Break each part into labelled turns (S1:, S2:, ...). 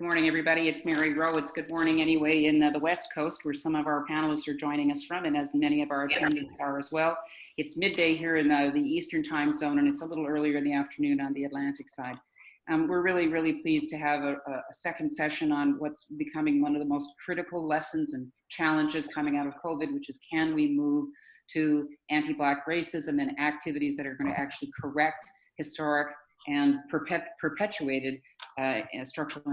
S1: Good morning, everybody. It's Mary Rowe. It's good morning anyway in the West Coast, where some of our panelists are joining us from, and as many of our attendees are as well. It's midday here in the Eastern time zone, and it's a little earlier in the afternoon on the Atlantic side. We're really pleased to have a second session on what's becoming one of the most critical lessons and challenges coming out of COVID, which is, can we move to anti-Black racism and activities that are going to actually correct historic and perpetuated structural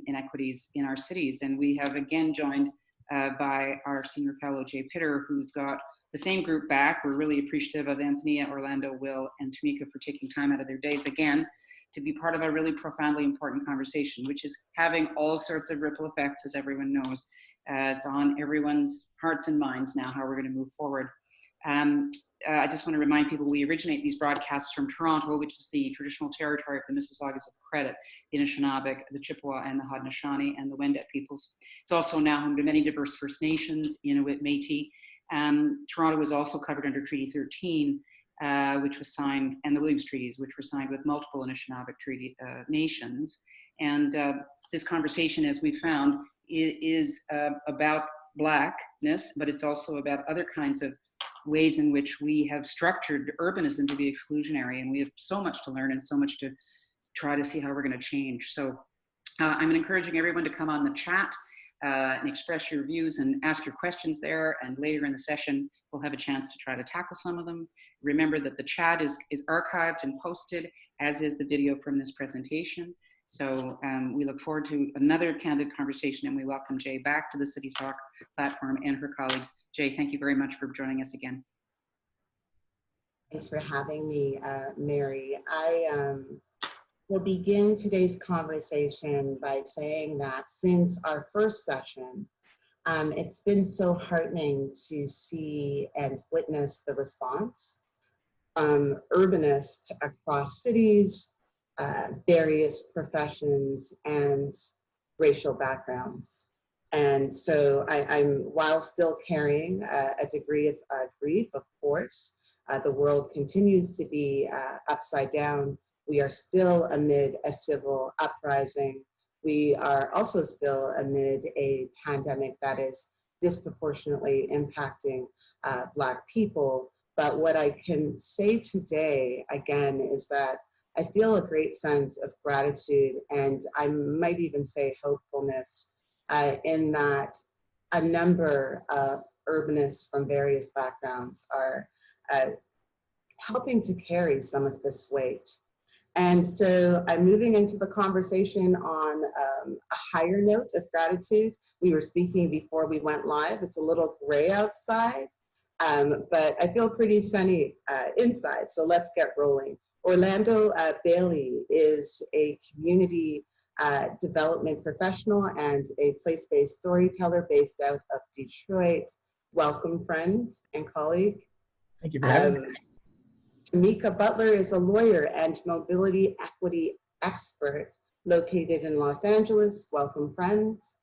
S1: inequities in our cities. And we have again joined by our senior fellow, Jay Pitter, who's got the same group back. We're really appreciative of Anthonia, Orlando, Will, and Tamika for taking time out of their days again to be part of a really profoundly important conversation, which is having all sorts of ripple effects, as everyone knows. It's on everyone's hearts and minds now, how we're going to move forward. I just want to remind people we originate these broadcasts from Toronto, which is the traditional territory of the Mississaugas of Credit, the Anishinaabe, the Chippewa, and the Haudenosaunee, and the Wendat peoples. It's also now home to many diverse First Nations, Inuit, Métis. Toronto was also covered under Treaty 13, which was signed, and the Williams Treaties, which were signed with multiple Anishinaabe treaty nations. And this conversation, as we found, is about Blackness, but it's also about other kinds of ways in which we have structured urbanism to be exclusionary, and we have so much to learn and so much to try to see how we're going to change. So I'm encouraging everyone to come on the chat and express your views and ask your questions there, and later in the session we'll have a chance to try to tackle some of them. Remember that the chat is archived and posted, as is the video from this presentation. So we look forward to another candid conversation, and we welcome Jay back to the City Talk platform and her colleagues. Jay, thank you very much for joining us again.
S2: Thanks for having me, Mary. I will begin today's conversation by saying that since our first session, it's been so heartening to see and witness the response from urbanists across cities, various professions and racial backgrounds. And so I'm, while still carrying a degree of grief, of course, the world continues to be upside down. We are still amid a civil uprising. We are also still amid a pandemic that is disproportionately impacting Black people. But what I can say today, again, is that I feel a great sense of gratitude, and I might even say hopefulness, in that a number of urbanists from various backgrounds are helping to carry some of this weight. And so I'm moving into the conversation on a higher note of gratitude. We were speaking before we went live. It's a little gray outside, but I feel pretty sunny inside, so let's get rolling. Orlando Bailey is a community development professional and a place-based storyteller based out of Detroit. Welcome, friend and colleague.
S3: Thank you for having me.
S2: Tamika Butler is a lawyer and mobility equity expert located in Los Angeles. Welcome, friends.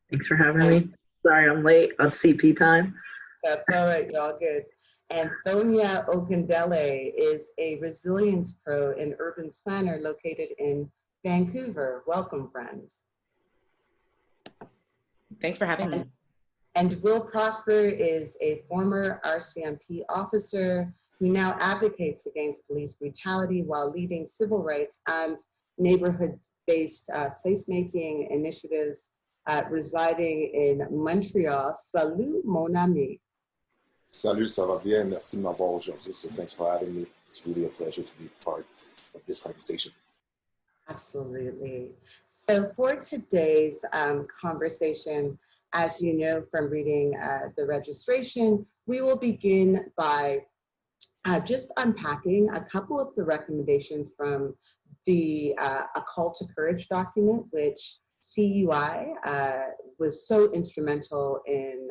S3: Thanks for having me. Sorry I'm late on CP time.
S2: That's all right, y'all good. Anthonia Ogundele is a resilience pro and urban planner located in Vancouver. Welcome, friends.
S4: Thanks for having me.
S2: And Will Prosper is a former RCMP officer who now advocates against police brutality while leading civil rights and neighborhood-based placemaking initiatives, residing in Montreal. Salut, mon ami.
S5: Salut, ça va bien? Merci de m'avoir aujourd'hui. So thanks for having me. It's really a pleasure to be part of this conversation.
S2: Absolutely. So for today's conversation, as you know from reading the registration, we will begin by just unpacking a couple of the recommendations from the A Call to Courage document, which CUI was so instrumental in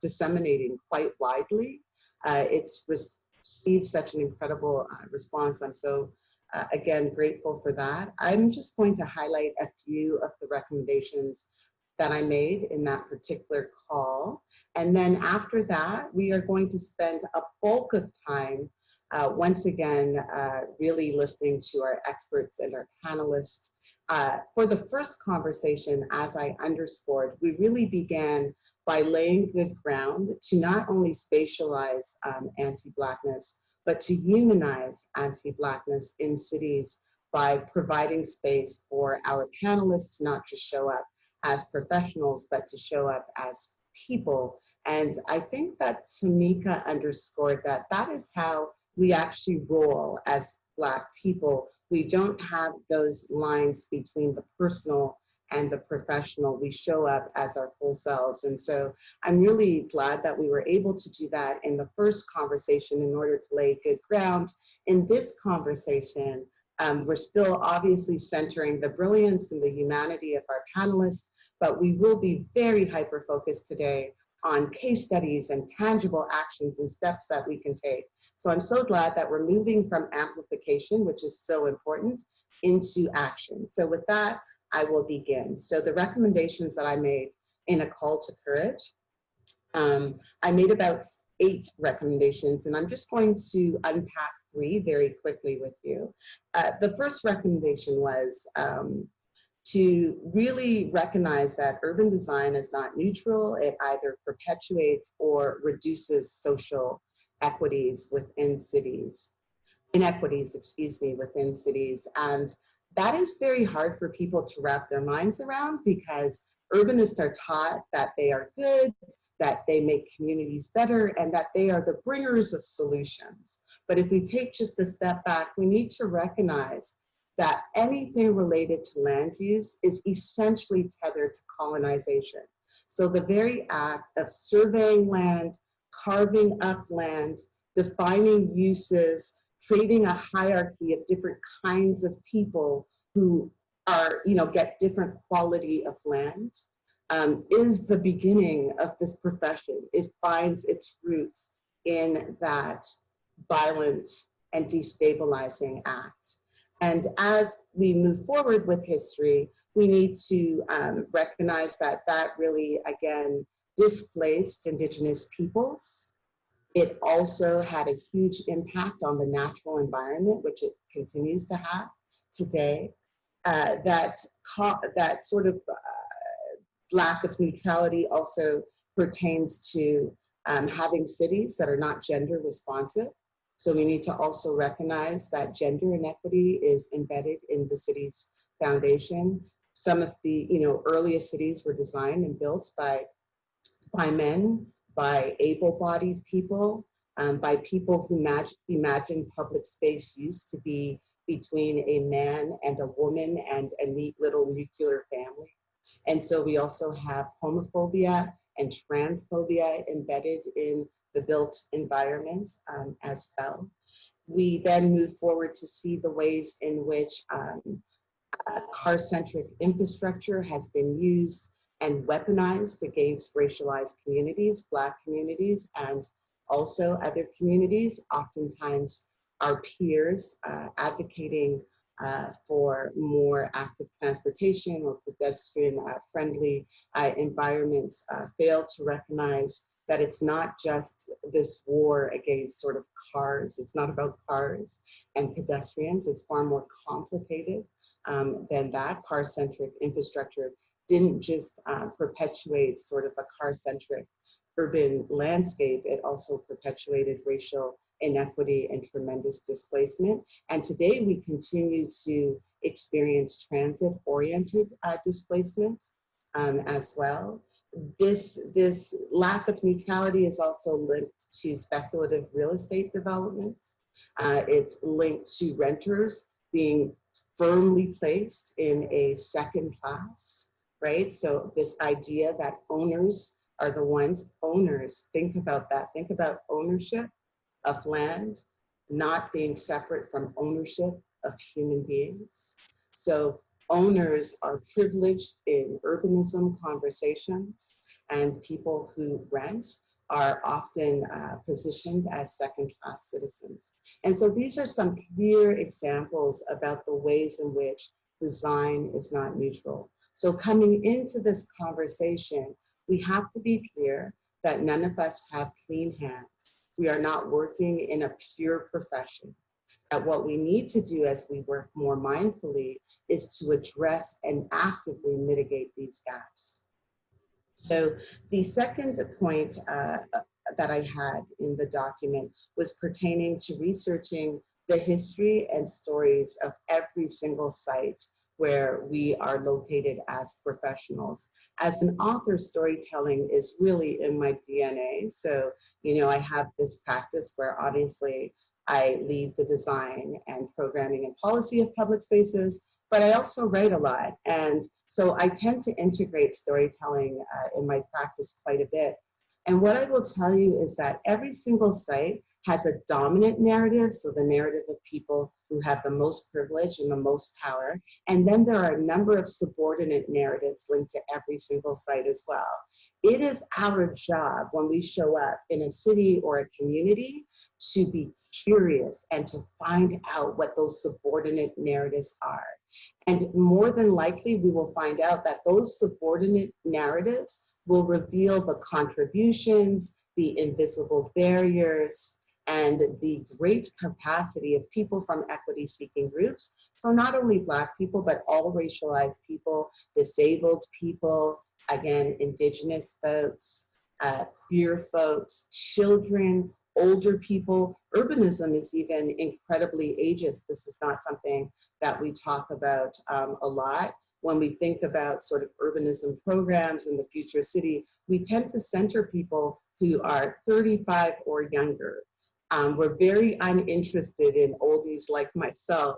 S2: disseminating quite widely. It's received such an incredible response. I'm so, again, grateful for that. I'm just going to highlight a few of the recommendations that I made in that particular call. And then after that, we are going to spend a bulk of time, once again, really listening to our experts and our panelists For the first conversation, as I underscored, we really began by laying good ground to not only spatialize anti-Blackness, but to humanize anti-Blackness in cities by providing space for our panelists to not just show up as professionals, but to show up as people. And I think that Tamika underscored that that is how we actually roll as Black people. We don't have those lines between the personal and the professional. We show up as our full selves. And so I'm really glad that we were able to do that in the first conversation in order to lay good ground. In this conversation, we're still obviously centering the brilliance and the humanity of our panelists, but we will be very hyper-focused today on case studies and tangible actions and steps that we can take. So I'm so glad that we're moving from amplification, which is so important, into action. So with that, I will begin. So the recommendations that I made in a call to courage, I made about 8 recommendations, and I'm just going to unpack 3 very quickly with you. The first recommendation was to really recognize that urban design is not neutral. It either perpetuates or reduces social equities within cities, inequities, excuse me, within cities. And that is very hard for people to wrap their minds around, because urbanists are taught that they are good, that they make communities better, and that they are the bringers of solutions. But if we take just a step back, we need to recognize that anything related to land use is essentially tethered to colonization. So the very act of surveying land, carving up land, defining uses, creating a hierarchy of different kinds of people who are, get different quality of land, is the beginning of this profession. It finds its roots in that violent and destabilizing act. And as we move forward with history, we need to recognize that that really, again, displaced Indigenous peoples. It also had a huge impact on the natural environment, which it continues to have today. That sort of lack of neutrality also pertains to having cities that are not gender responsive. So we need to also recognize that gender inequity is embedded in the city's foundation. Some of the earliest cities were designed and built by men, by able-bodied people, by people who imagined public space used to be between a man and a woman and a neat little nuclear family. And so we also have homophobia and transphobia embedded in the built environment as well. We then move forward to see the ways in which car-centric infrastructure has been used and weaponized against racialized communities, Black communities, and also other communities. Oftentimes our peers advocating for more active transportation or pedestrian-friendly environments fail to recognize that it's not just this war against sort of cars. It's not about cars and pedestrians. It's far more complicated than that. Car-centric infrastructure didn't just perpetuate sort of a car-centric urban landscape. It also perpetuated racial inequity and tremendous displacement. And today we continue to experience transit-oriented displacement as well. This lack of neutrality is also linked to speculative real estate developments. It's linked to renters being firmly placed in a second class, right? So this idea that owners are the ones, think about that. Think about ownership of land not being separate from ownership of human beings. So owners are privileged in urbanism conversations, and people who rent are often positioned as second-class citizens. And so these are some clear examples about the ways in which design is not neutral. So coming into this conversation, we have to be clear that none of us have clean hands. We are not working in a pure profession. that what we need to do as we work more mindfully is to address and actively mitigate these gaps. So the second point that I had in the document was pertaining to researching the history and stories of every single site where we are located as professionals. As an author, storytelling is really in my DNA. So, you know, I have this practice where obviously I lead the design and programming and policy of public spaces, but I also write a lot. And so I tend to integrate storytelling in my practice quite a bit. And what I will tell you is that every single site has a dominant narrative, so the narrative of people who have the most privilege and the most power. And then there are a number of subordinate narratives linked to every single site as well. It is our job when we show up in a city or a community to be curious and to find out what those subordinate narratives are. And more than likely, we will find out that those subordinate narratives will reveal the contributions, the invisible barriers, and the great capacity of people from equity-seeking groups. So not only Black people, but all racialized people, disabled people, again, Indigenous folks, queer folks, children, older people. Urbanism is even incredibly ageist. This is not something that we talk about a lot. When we think about sort of urbanism programs in the future city, we tend to center people who are 35 or younger. We're very uninterested in oldies like myself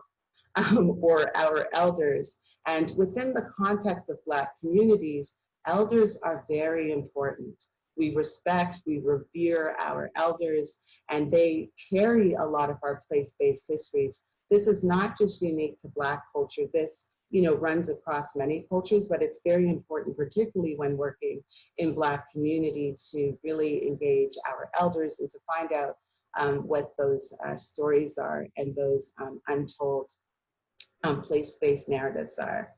S2: or our elders. And within the context of Black communities, elders are very important. We respect, we revere our elders, and they carry a lot of our place-based histories. This is not just unique to Black culture. This, you know, runs across many cultures, but it's very important, particularly when working in Black community, to really engage our elders and to find out what those stories are and those untold place-based narratives are.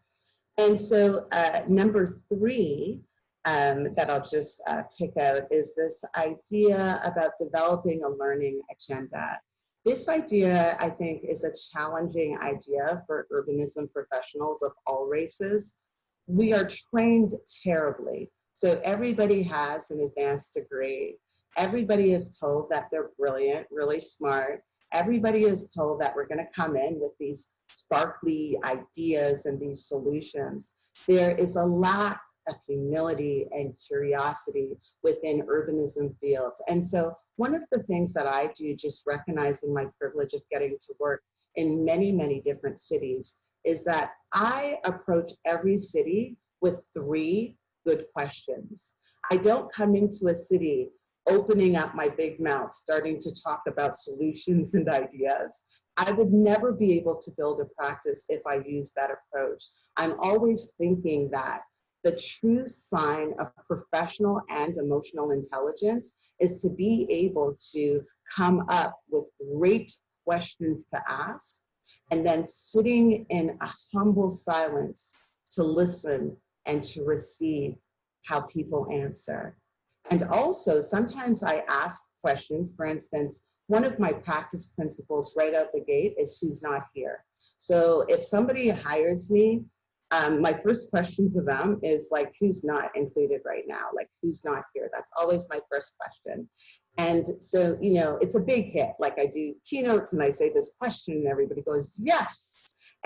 S2: And so number three that I'll just pick out is this idea about developing a learning agenda. This idea, I think, is a challenging idea for urbanism professionals of all races. We are trained terribly. So everybody has an advanced degree. Everybody is told that they're brilliant, really smart. Everybody is told that we're going to come in with these sparkly ideas and these solutions. There is a lack of humility and curiosity within urbanism fields. And so one of the things that I do, just recognizing my privilege of getting to work in many, many different cities, is that I approach every city with three good questions. I don't come into a city opening up my big mouth, starting to talk about solutions and ideas. I would never be able to build a practice if I use that approach. I'm always thinking that the true sign of professional and emotional intelligence is to be able to come up with great questions to ask, and then sitting in a humble silence to listen and to receive how people answer. And also, sometimes I ask questions. For instance, one of my practice principles right out the gate is who's not here. So if somebody hires me, my first question to them is like, who's not included right now? Like, who's not here? That's always my first question. And so, you know, it's a big hit. Like, I do keynotes and I say this question and everybody goes, yes.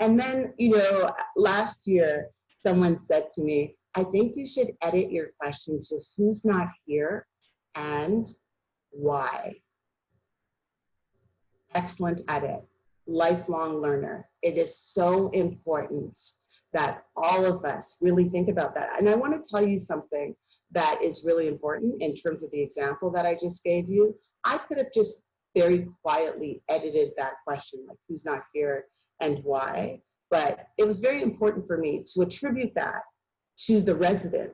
S2: And then, you know, last year, someone said to me, I think you should edit your question to who's not here and why. Excellent edit. Lifelong learner. It is so important that all of us really think about that. And I want to tell you something that is really important in terms of the example that I just gave you. I could have just very quietly edited that question, like who's not here and why, but it was very important for me to attribute that to the resident.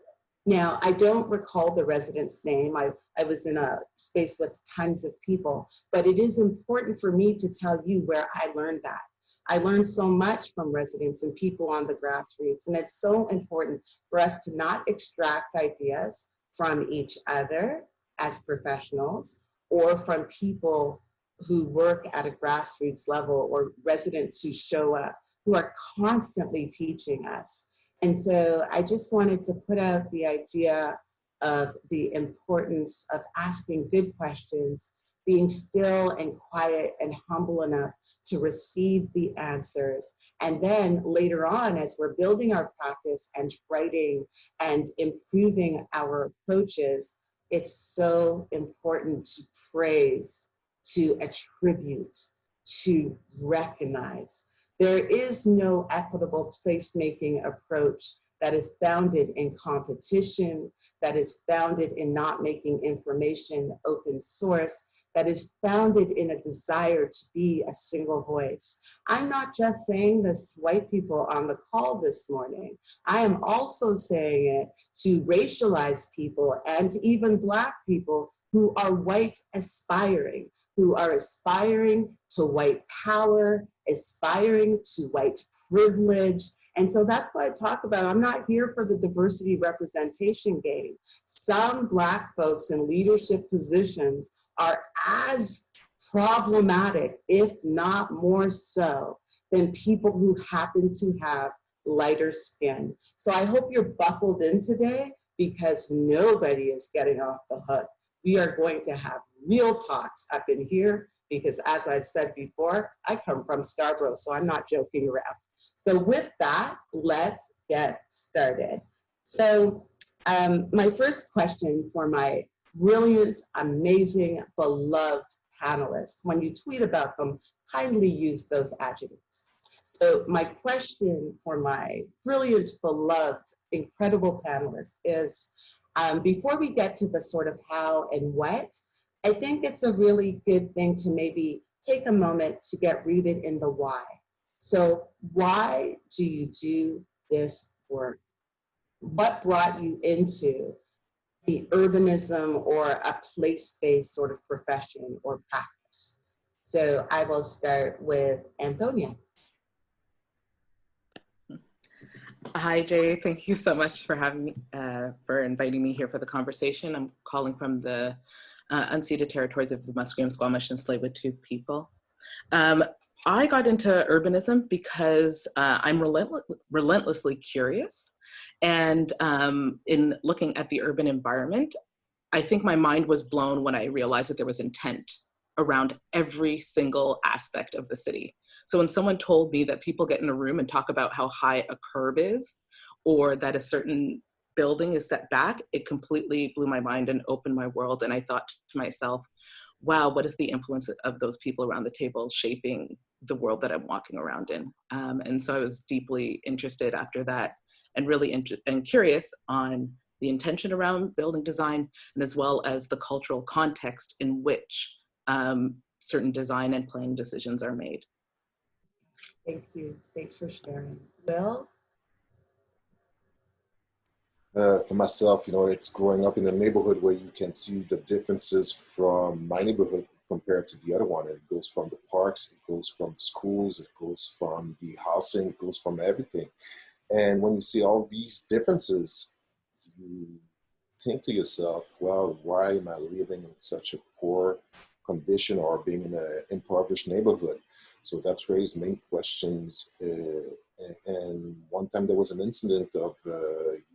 S2: Now, I don't recall the resident's name. I was in a space with tons of people, but it is important for me to tell you where I learned that. I learned so much from residents and people on the grassroots, and it's so important for us to not extract ideas from each other as professionals or from people who work at a grassroots level, or residents who show up, who are constantly teaching us. And so I just wanted to put out the idea of the importance of asking good questions, being still and quiet and humble enough to receive the answers. And then later on, as we're building our practice and writing and improving our approaches, it's so important to praise, to attribute, to recognize. There is no equitable placemaking approach that is founded in competition, that is founded in not making information open source, that is founded in a desire to be a single voice. I'm not just saying this to white people on the call this morning. I am also saying it to racialized people and even Black people who are white aspiring, who are aspiring to white power, aspiring to white privilege. And so that's why I talk about, I'm not here for the diversity representation game. Some Black folks in leadership positions are as problematic, if not more so, than people who happen to have lighter skin. So I hope you're buckled in today, because nobody is getting off the hook. We are going to have real talks up in here, because as I've said before, I come from Scarborough, so I'm not joking around. So with that, let's get started. So my first question for my brilliant, amazing, beloved panelists, when you tweet about them, kindly use those adjectives. So my question for my brilliant, beloved, incredible panelists is, before we get to the sort of how and what, I think it's a really good thing to maybe take a moment to get rooted in the why. So why do you do this work? What brought you into the urbanism or a place-based sort of profession or practice? So I will start with Anthonia.
S4: Hi, Jay. Thank you so much for having me, for inviting me here for the conversation. I'm calling from the unceded territories of the Musqueam, Squamish, and Tsleil-Waututh people. I got into urbanism because I'm relentlessly curious. And in looking at the urban environment, I think my mind was blown when I realized that there was intent around every single aspect of the city. So when someone told me that people get in a room and talk about how high a curb is, or that a certain building is set back, it completely blew my mind and opened my world. And I thought to myself, wow, what is the influence of those people around the table shaping the world that I'm walking around in? And so I was deeply interested after that, and really curious on the intention around building design, and as well as the cultural context in which certain design and planning decisions are made.
S2: Thank you. Thanks for sharing. Will?
S5: For myself, it's growing up in a neighborhood where you can see the differences from my neighborhood compared to the other one. And it goes from the parks, it goes from the schools, it goes from the housing, it goes from everything. And when you see all these differences, you think to yourself, well, why am I living in such a poor condition or being in an impoverished neighborhood? So that raised many questions. And one time there was an incident of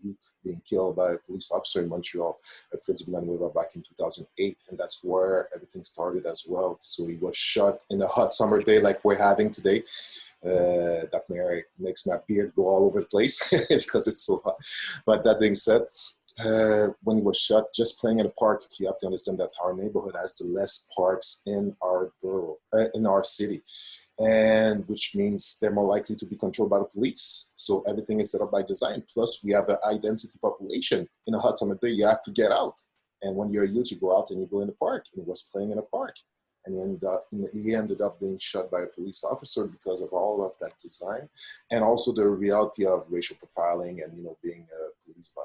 S5: youth being killed by a police officer in Montreal, Fritz Villanueva, back in 2008. And that's where everything started as well. So he was shot in a hot summer day like we're having today. That makes my beard go all over the place because it's so hot. But that being said, when he was shot, just playing in a park, you have to understand that our neighborhood has the less parks in our borough, in our city, and which means they're more likely to be controlled by the police. So everything is set up by design. Plus, we have a high density population. In a hot summer day, you have to get out. And when you're a youth, you go out and you go in the park. And he was playing in a park. And he ended up being shot by a police officer because of all of that design. And also the reality of racial profiling and, being policed by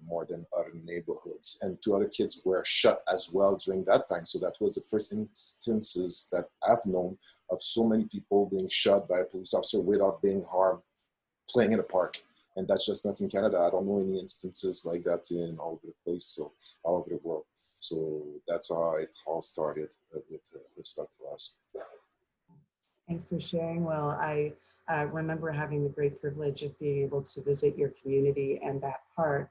S5: more than other neighborhoods. And two other kids were shot as well during that time. So that was the first instances that I've known of so many people being shot by a police officer without being harmed, playing in a park. And that's just not in Canada. I don't know any instances like that in all over the place, so all over the world. So that's how it all started with stuff for us.
S2: Thanks for sharing. Well, I remember having the great privilege of being able to visit your community and that park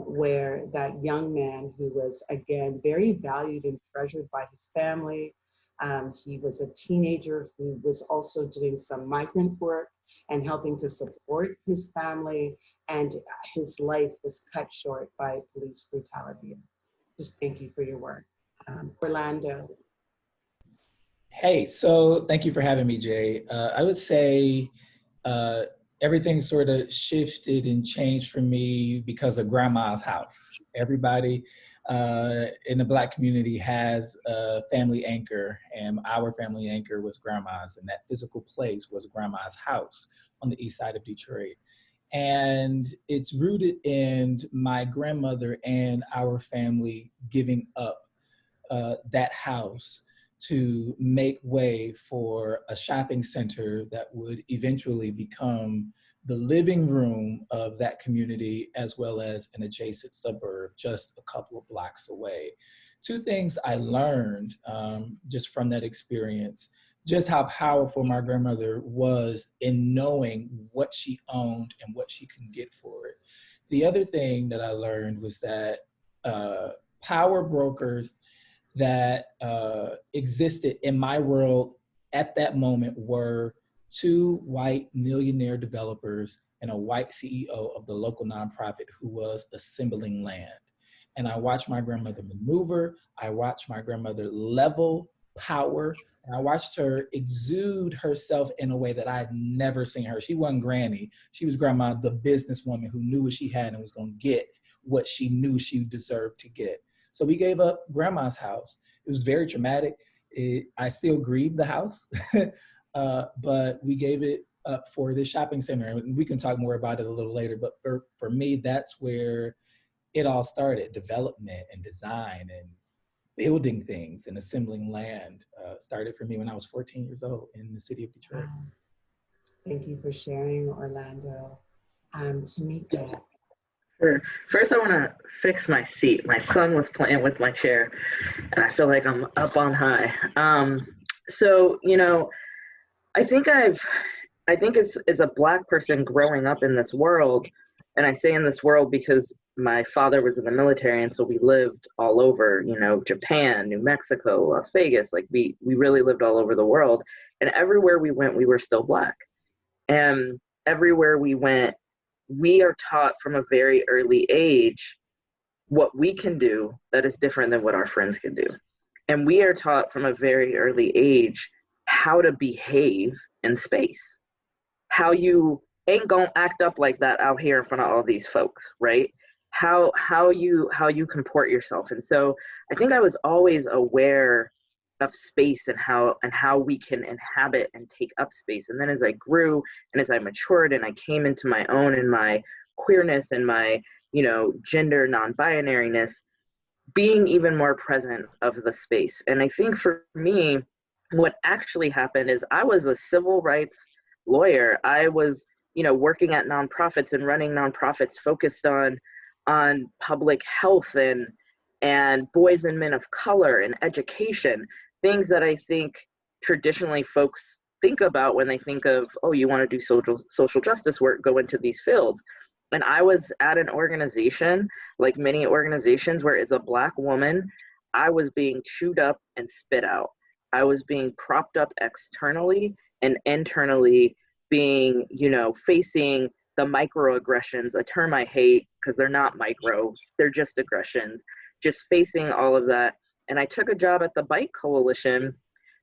S2: where that young man who was, again, very valued and treasured by his family. He was a teenager who was also doing some migrant work and helping to support his family, and his life was cut short by police brutality. Just thank you for your work. Orlando.
S6: Hey, so thank you for having me, Jay. I would say everything sort of shifted and changed for me because of Grandma's house. Everybody in the Black community has a family anchor, and our family anchor was Grandma's, and that physical place was Grandma's house on the east side of Detroit. And it's rooted in my grandmother and our family giving up that house to make way for a shopping center that would eventually become the living room of that community, as well as an adjacent suburb just a couple of blocks away. Two things I learned just from that experience: just how powerful my grandmother was in knowing what she owned and what she can get for it. The other thing that I learned was that power brokers that existed in my world at that moment were two white millionaire developers and a white CEO of the local nonprofit who was assembling land. And I watched my grandmother maneuver, I watched my grandmother level power, and I watched her exude herself in a way that I had never seen her. She wasn't Granny, she was Grandma, the businesswoman who knew what she had and was gonna get what she knew she deserved to get. So we gave up Grandma's house. It was very traumatic. I still grieve the house, but we gave it up for this shopping center. And we can talk more about it a little later, but for me, that's where it all started. Development and design and building things and assembling land started for me when I was 14 years old in the city of Detroit.
S2: Wow. Thank you for sharing, Orlando. Tamika.
S3: Sure. First, I want to fix my seat. My son was playing with my chair, and I feel like I'm up on high. So, you know, I think as a Black person growing up in this world, and I say in this world because my father was in the military, and so we lived all over, you know, Japan, New Mexico, Las Vegas. Like we really lived all over the world, and everywhere we went, we were still Black. And everywhere we went, we are taught from a very early age what we can do that is different than what our friends can do. And we are taught from a very early age how to behave in space, how you ain't gonna act up like that out here in front of all these folks, right? How you comport yourself. And so I think I was always aware of space and how we can inhabit and take up space. And then as I grew and as I matured and I came into my own and my queerness and my, you know, gender non-binariness, being even more present of the space. And I think for me, what actually happened is I was a civil rights lawyer. I was, you know, working at nonprofits and running nonprofits focused on public health and boys and men of color and education, things that I think traditionally folks think about when they think of, oh, you want to do social justice work, go into these fields. And I was at an organization, like many organizations, where as a Black woman, I was being chewed up and spit out. I was being propped up externally and internally being, you know, facing the microaggressions, a term I hate because they're not micro, they're just aggressions, just facing all of that. And I took a job at the Bike Coalition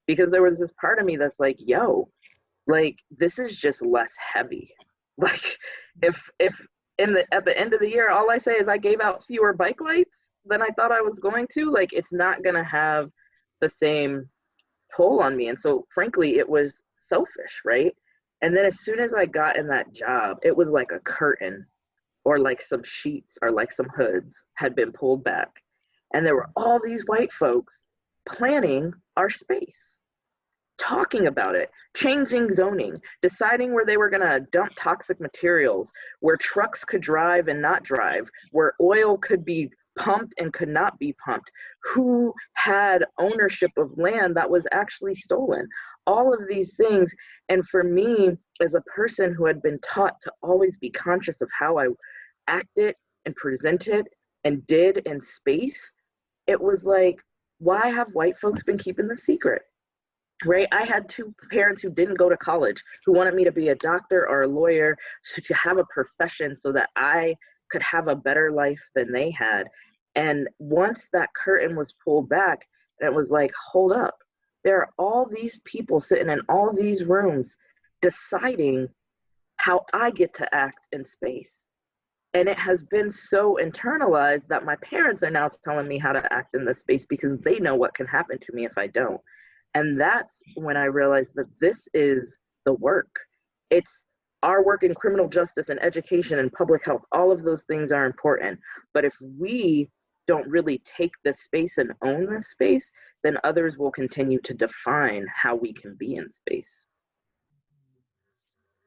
S3: because there was this part of me that's like, yo, like, this is just less heavy. Like, if at the end of the year, all I say is I gave out fewer bike lights than I thought I was going to, like, it's not gonna have the same pull on me. And so frankly, it was selfish, right? And then as soon as I got in that job, it was like a curtain or like some sheets or like some hoods had been pulled back. And there were all these white folks planning our space, talking about it, changing zoning, deciding where they were gonna dump toxic materials, where trucks could drive and not drive, where oil could be pumped and could not be pumped, who had ownership of land that was actually stolen, all of these things. And for me, as a person who had been taught to always be conscious of how I acted and presented and did in space, it was like, why have white folks been keeping the secret? Right? I had two parents who didn't go to college, who wanted me to be a doctor or a lawyer, to have a profession so that I could have a better life than they had. And once that curtain was pulled back, and it was like, hold up, there are all these people sitting in all these rooms deciding how I get to act in space. And it has been so internalized that my parents are now telling me how to act in this space because they know what can happen to me if I don't. And that's when I realized that this is the work. It's our work in criminal justice and education and public health. All of those things are important. But if we don't really take this space and own this space, then others will continue to define how we can be in space.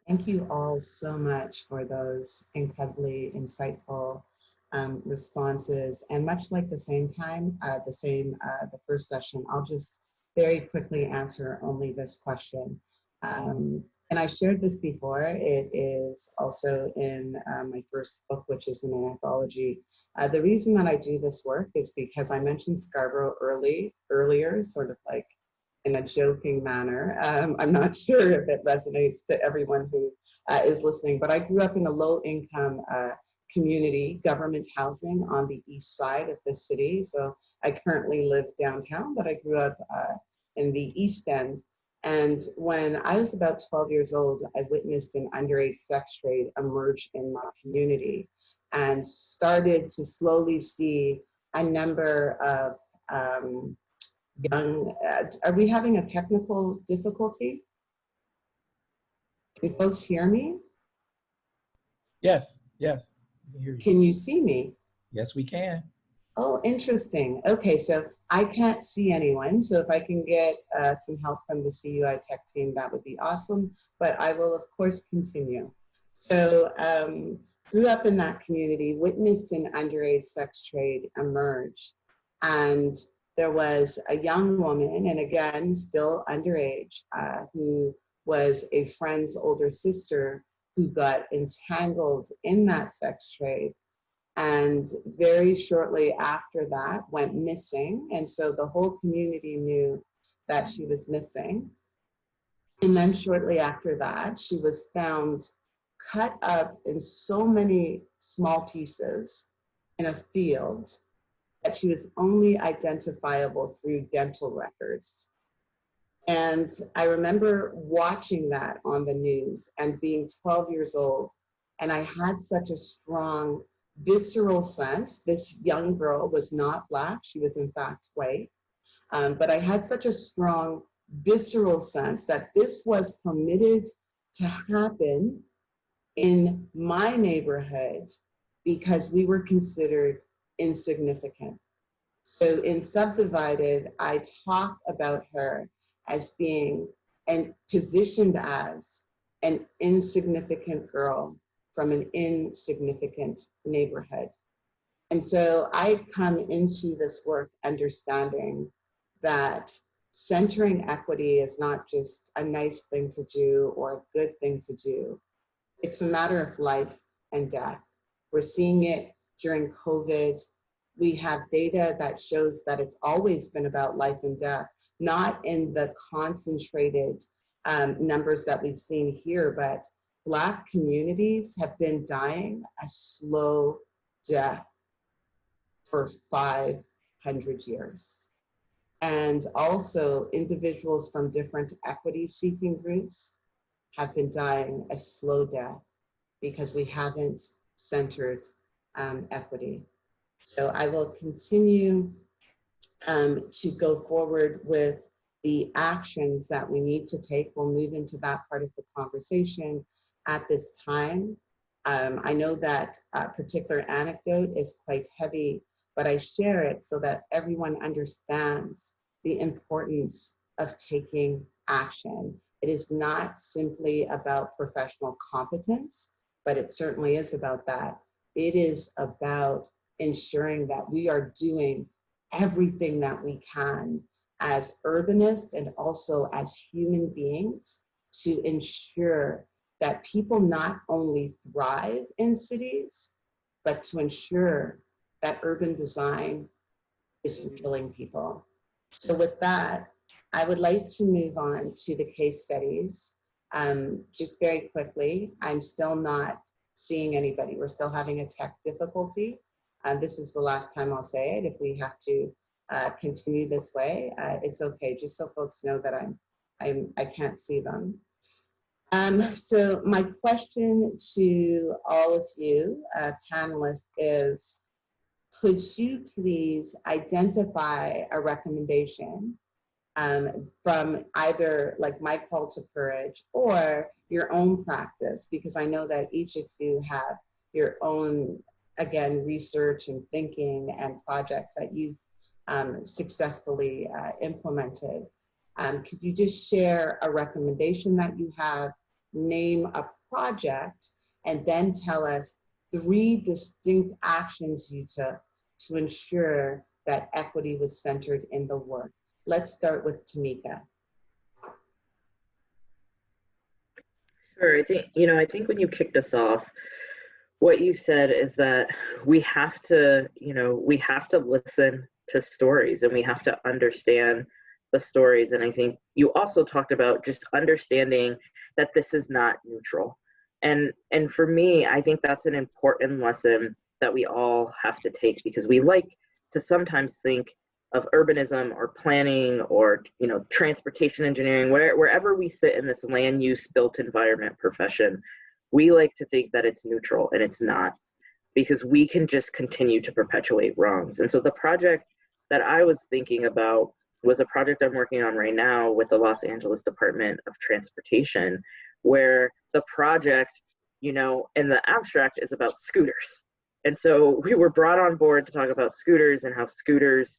S2: Thank you all so much for those incredibly insightful responses. And much like the first session, I'll just very quickly answer only this question. And I shared this before. It is also in my first book, which is an anthology. The reason that I do this work is because I mentioned Scarborough earlier, sort of like in a joking manner. I'm not sure if it resonates to everyone who is listening, but I grew up in a low-income community, government housing on the east side of the city. So I currently live downtown, but I grew up in the East End. And when I was about 12 years old, I witnessed an underage sex trade emerge in my community and started to slowly see a number of young, are we having a technical difficulty? Can folks hear me?
S6: Yes, yes, we can hear you.
S2: Can you see me?
S6: Yes, we can.
S2: Oh, interesting. Okay, so I can't see anyone. So if I can get some help from the CUI tech team, that would be awesome. But I will, of course, continue. So grew up in that community, witnessed an underage sex trade emerge. And there was a young woman, and again, still underage, who was a friend's older sister who got entangled in that sex trade. And very shortly after that went missing. And so the whole community knew that she was missing. And then shortly after that, she was found cut up in so many small pieces in a field that she was only identifiable through dental records. And I remember watching that on the news and being 12 years old. And I had such a strong visceral sense. This young girl was not Black, she was in fact white. But I had such a strong visceral sense that this was permitted to happen in my neighborhood because we were considered insignificant. So in Subdivided, I talked about her as being and positioned as an insignificant girl from an insignificant neighborhood. And so I come into this work understanding that centering equity is not just a nice thing to do or a good thing to do. It's a matter of life and death. We're seeing it during COVID. We have data that shows that it's always been about life and death, not in the concentrated numbers that we've seen here, but Black communities have been dying a slow death for 500 years. And also individuals from different equity-seeking groups have been dying a slow death because we haven't centered equity. So I will continue to go forward with the actions that we need to take. We'll move into that part of the conversation at this time. I know that a particular anecdote is quite heavy, but I share it so that everyone understands the importance of taking action. It is not simply about professional competence, but it certainly is about that. It is about ensuring that we are doing everything that we can as urbanists and also as human beings to ensure that people not only thrive in cities, but to ensure that urban design isn't killing people. So with that, I would like to move on to the case studies. Just very quickly, I'm still not seeing anybody. We're still having a tech difficulty. This is the last time I'll say it. If we have to continue this way, it's okay, just so folks know that I can't see them. So my question to all of you panelists is, could you please identify a recommendation from either like my call to courage or your own practice, because I know that each of you have your own, again, research and thinking and projects that you've successfully implemented. Could you just share a recommendation that you have, name a project, and then tell us 3 distinct actions you took to ensure that equity was centered in the work? Let's start with Tamika.
S3: Sure. I think when you kicked us off, what you said is that we have to listen to stories and we have to understand the stories. And I think you also talked about just understanding that this is not neutral. And for me, I think that's an important lesson that we all have to take, because we like to sometimes think of urbanism or planning or transportation engineering, wherever we sit in this land use built environment profession, we like to think that it's neutral, and it's not, because we can just continue to perpetuate wrongs. And so the project that I was thinking about was a project I'm working on right now with the Los Angeles Department of Transportation, where the project, in the abstract, is about scooters. And so we were brought on board to talk about scooters and how scooters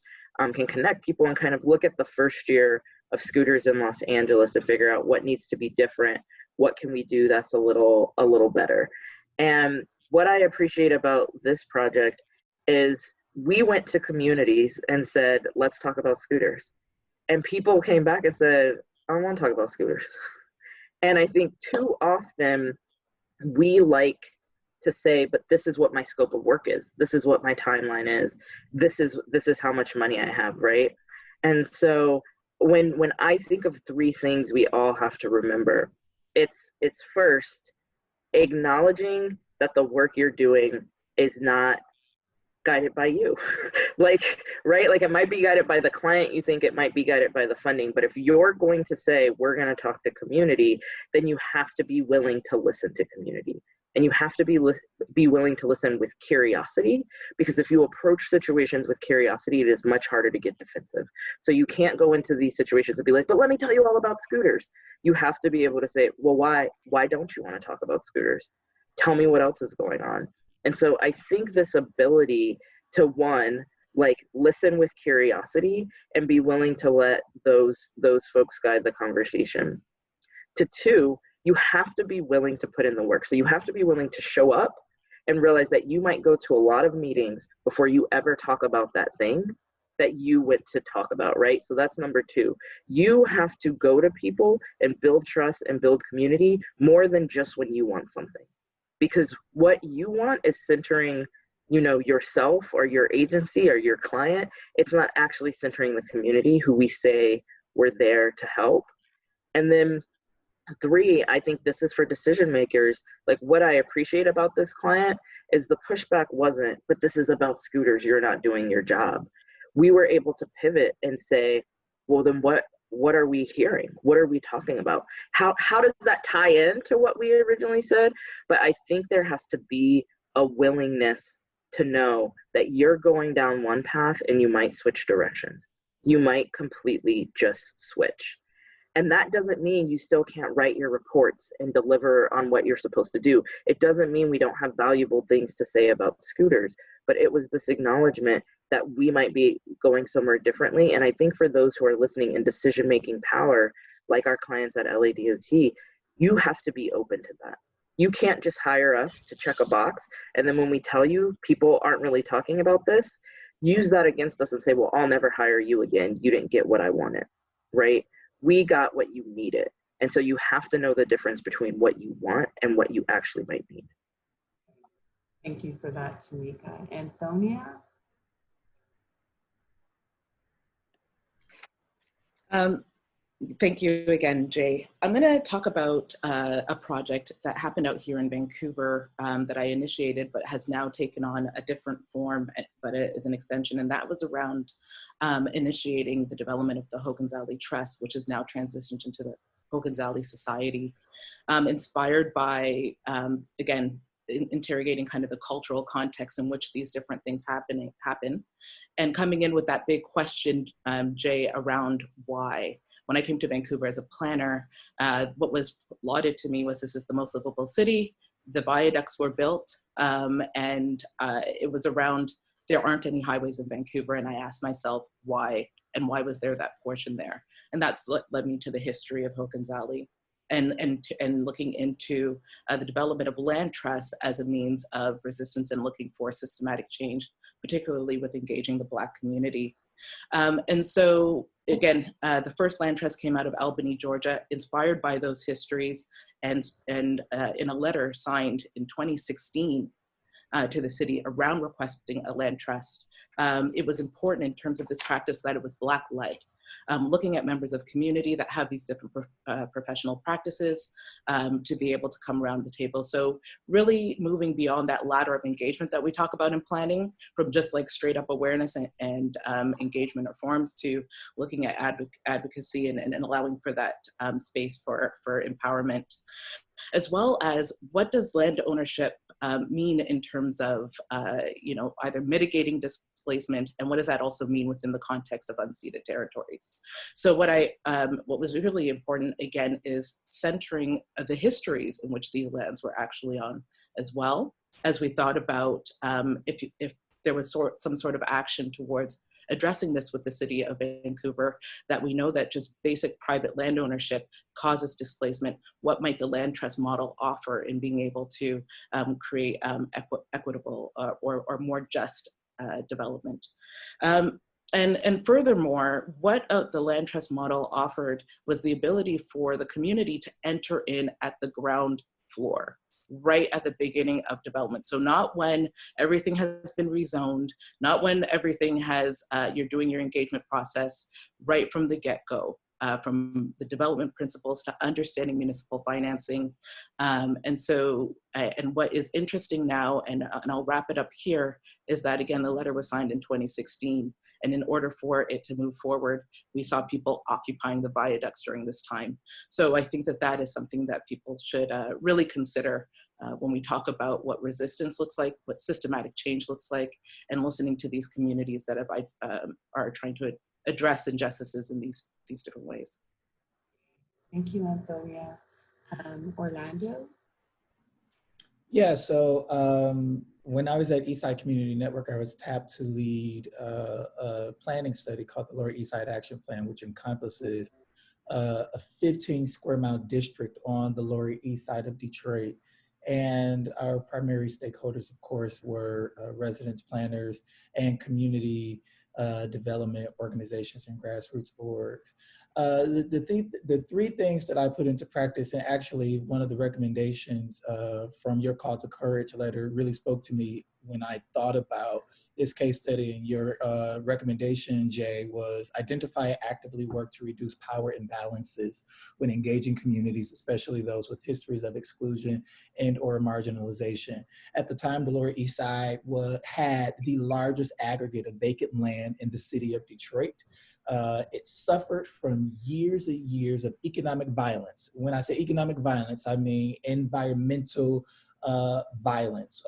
S3: can connect people, and kind of look at the first year of scooters in Los Angeles to figure out what needs to be different, what can we do that's a little better. And what I appreciate about this project is we went to communities and said, let's talk about scooters. And people came back and said, I don't want to talk about scooters. And I think too often we like to say, but this is what my scope of work is. This is what my timeline is. This is how much money I have, right? And so when I think of 3 things we all have to remember, it's first, acknowledging that the work you're doing is not guided by you. Right? Like it might be guided by the client, you think it might be guided by the funding, but if you're going to say, we're going to talk to community, then you have to be willing to listen to community. And you have to be willing to listen with curiosity, because if you approach situations with curiosity, it is much harder to get defensive. So you can't go into these situations and be like, but let me tell you all about scooters. You have to be able to say, well, why don't you want to talk about scooters? Tell me what else is going on. And so I think this ability to, one, listen with curiosity and be willing to let those folks guide the conversation. To 2, you have to be willing to put in the work. So you have to be willing to show up and realize that you might go to a lot of meetings before you ever talk about that thing that you went to talk about, right? So that's number 2. You have to go to people and build trust and build community more than just when you want something. Because what you want is centering, yourself or your agency or your client. It's not actually centering the community who we say we're there to help. And then 3, I think this is for decision makers. Like, what I appreciate about this client is the pushback wasn't, but this is about scooters, you're not doing your job. We were able to pivot and say, well, then what are we hearing? What are we talking about? How does that tie in to what we originally said? But I think there has to be a willingness to know that you're going down one path and you might switch directions. You might completely just switch. And that doesn't mean you still can't write your reports and deliver on what you're supposed to do. It doesn't mean we don't have valuable things to say about scooters, but it was this acknowledgement that we might be going somewhere differently. And I think for those who are listening in decision-making power, like our clients at LADOT, you have to be open to that. You can't just hire us to check a box. And then when we tell you people aren't really talking about this, use that against us and say, well, I'll never hire you again. You didn't get what I wanted, right? We got what you needed. And so you have to know the difference between what you want and what you actually might need.
S2: Thank you for that, Tamika. Anthonia?
S4: Thank you again, Jay. I'm going to talk about a project that happened out here in Vancouver that I initiated, but has now taken on a different form, but it is an extension. And that was around initiating the development of the Ogundele Trust, which is now transitioned into the Ogundele Society, inspired by, again, interrogating kind of the cultural context in which these different things happen, and coming in with that big question, Jay, around why. When I came to Vancouver as a planner, what was lauded to me was this is the most livable city, the viaducts were built, and it was around, there aren't any highways in Vancouver, and I asked myself why, and why was there that portion there? And that's what led me to the history of Ogundele and looking into the development of land trusts as a means of resistance and looking for systematic change, particularly with engaging the Black community. And so again, the first land trust came out of Albany, Georgia, inspired by those histories, and in a letter signed in 2016 to the city around requesting a land trust. It was important in terms of this practice that it was Black-led. Looking at members of community that have these different professional practices to be able to come around the table. So really moving beyond that ladder of engagement that we talk about in planning, from just like straight up awareness and engagement or forums to looking at advocacy and allowing for that space for empowerment. As well as what does land ownership mean in terms of either mitigating displacement, and what does that also mean within the context of unceded territories? So what was really important again is centering the histories in which these lands were actually on, as well as we thought about if there was some sort of action towards addressing this with the city of Vancouver, that we know that just basic private land ownership causes displacement. What might the land trust model offer in being able to create equitable or more just development? And furthermore, what the land trust model offered was the ability for the community to enter in at the ground floor, right at the beginning of development. So not when everything has been rezoned, not when everything has, you're doing your engagement process, right from the get-go, from the development principles to understanding municipal financing. And what is interesting now, and I'll wrap it up here, is that again, the letter was signed in 2016. And in order for it to move forward, we saw people occupying the viaducts during this time. So I think that that is something that people should really consider when we talk about what resistance looks like, what systematic change looks like, and listening to these communities that are trying to address injustices in these different ways.
S2: Thank you, Anthonia. Orlando?
S6: Yeah, so when I was at Eastside Community Network, I was tapped to lead a planning study called the Lower East Side Action Plan, which encompasses a 15 square mile district on the Lower East Side of Detroit. And our primary stakeholders, of course, were residents, planners, and community development organizations and grassroots orgs. The three things that I put into practice, and actually one of the recommendations from your Call to Courage letter really spoke to me when I thought about this case study, and your recommendation, Jay, was identify, actively work to reduce power imbalances when engaging communities, especially those with histories of exclusion and or marginalization. At the time, the Lower East Side had the largest aggregate of vacant land in the city of Detroit. It suffered from years and years of economic violence. When I say economic violence, I mean environmental violence.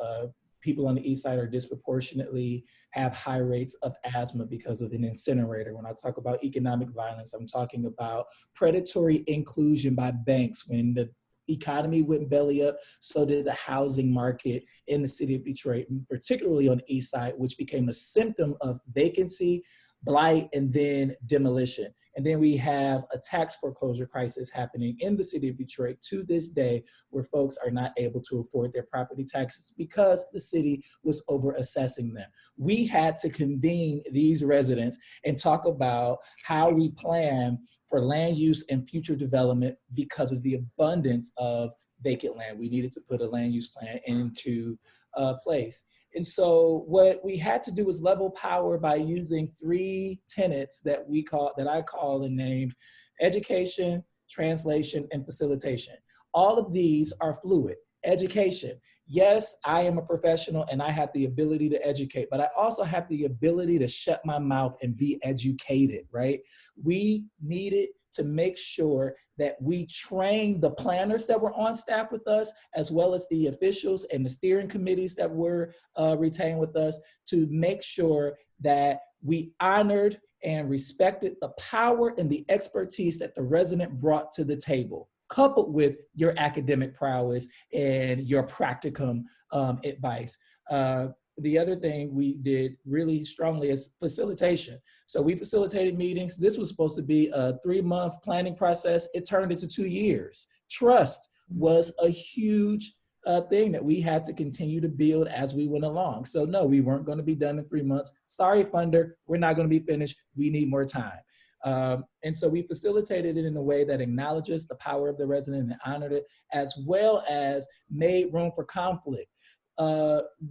S6: People on the East Side are disproportionately have high rates of asthma because of an incinerator. When I talk about economic violence, I'm talking about predatory inclusion by banks. When the economy went belly up, so did the housing market in the city of Detroit, particularly on the East Side, which became a symptom of vacancy, blight, and then demolition. And then we have a tax foreclosure crisis happening in the city of Detroit to this day, where folks are not able to afford their property taxes because the city was over assessing them. We had to convene these residents and talk about how we plan for land use and future development because of the abundance of vacant land. We needed to put a land use plan into place. And so what we had to do was level power by using 3 tenets that I call and named education, translation, and facilitation. All of these are fluid. Education. Yes, I am a professional and I have the ability to educate, but I also have the ability to shut my mouth and be educated, right? We needed to make sure that we train the planners that were on staff with us, as well as the officials and the steering committees that were retained with us, to make sure that we honored and respected the power and the expertise that the resident brought to the table, coupled with your academic prowess and your practicum advice. The other thing we did really strongly is facilitation. So we facilitated meetings. This was supposed to be a 3-month planning process. It turned into 2 years. Trust was a huge thing that we had to continue to build as we went along. So no, we weren't going to be done in 3 months. Sorry, funder, we're not going to be finished. We need more time. And so we facilitated it in a way that acknowledges the power of the resident and honored it, as well as made room for conflict.